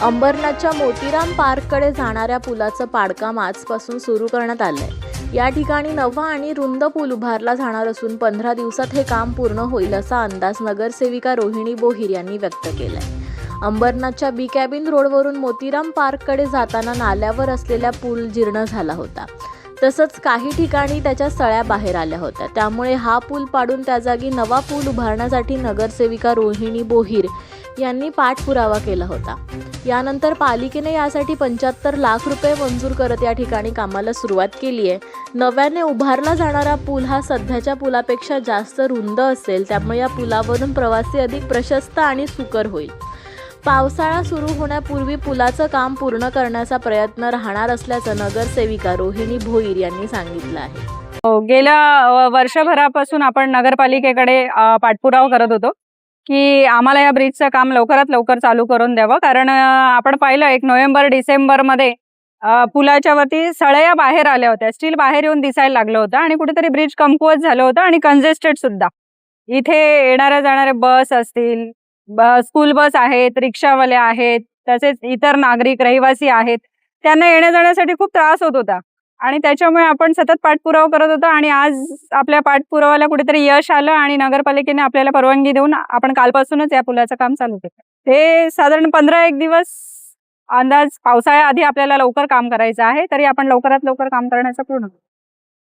अंबरनाथच्या मोतीराम पार्ककडे जाणाऱ्या पुलाचं बांधकाम आजपासून सुरू करण्यात आलंय। या ठिकाणी नवा आणि रुंद पूल उभारला जाणार असून 15 दिवसात हे काम पूर्ण होईल असा अंदाज नगरसेविका रोहिणी बोहीर यांनी व्यक्त केलाय। अंबरनाथच्या बी कॅबिन रोडवरून मोतीराम पार्ककडे जाताना नाल्यावर असलेला पूल जीर्ण झाला होता। तसंच काही ठिकाणी त्याच्या सळ्या बाहेर आल्या होत्या। त्यामुळे हा पूल पाडून त्या जागी नवा पूल उभारण्यासाठी नगरसेविका रोहिणी बोहीर यांनी पाठपुरावा केला होता। यानंतर पालिकेने यासाठी 75 लाख रुपये मंजूर करत या ठिकाणी कामाला सुरुवात केली आहे। नव्याने उभारला जाणारा पूल हा सध्याच्या पुलापेक्षा जास्त रुंद असेल, त्यामुळे या पुलावरून प्रवासी अधिक प्रशस्त आणि सुकर होईल। पावसाळा सुरू होण्यापूर्वी पुलाचं काम पूर्ण करण्याचा प्रयत्न राहणार असल्याचं नगरसेविका रोहिणी बोहीर यांनी सांगितलं आहे। गेल्या वर्षभरापासून आपण नगरपालिकेकडे पाठपुरावा करत होतो की आम्हाला या ब्रिजचं काम लवकरात लवकर चालू करून द्यावं, कारण आपण पाहिलं 1 नोव्हेंबर-डिसेंबरमध्ये पुलाच्या वरती सळया बाहेर आल्या होत्या, स्टील बाहेर येऊन दिसायला लागलं होतं आणि कुठेतरी ब्रिज कमकुवत झालं होतं आणि कंजेस्टेड सुद्धा। इथे येणाऱ्या जाणाऱ्या बस असतील, स्कूल बस आहेत, रिक्षावाले आहेत, तसेच इतर नागरिक रहिवासी आहेत, त्यांना येण्या जाण्यासाठी खूप त्रास होत होता आणि त्याच्यामुळे आपण सतत पाठपुरावा करत होतो आणि आज आपल्या पाठपुराव्याला कुठेतरी यश आलं आणि नगरपालिकेने आपल्याला परवानगी देऊन आपण कालपासूनच या पुलाचं काम चालू केलं। ते साधारण 15-1 दिवस अंदाज पावसाळ्याआधी आपल्याला लवकर काम करायचं आहे, तरी आपण लवकरात लवकर काम करण्याचा पूर्ण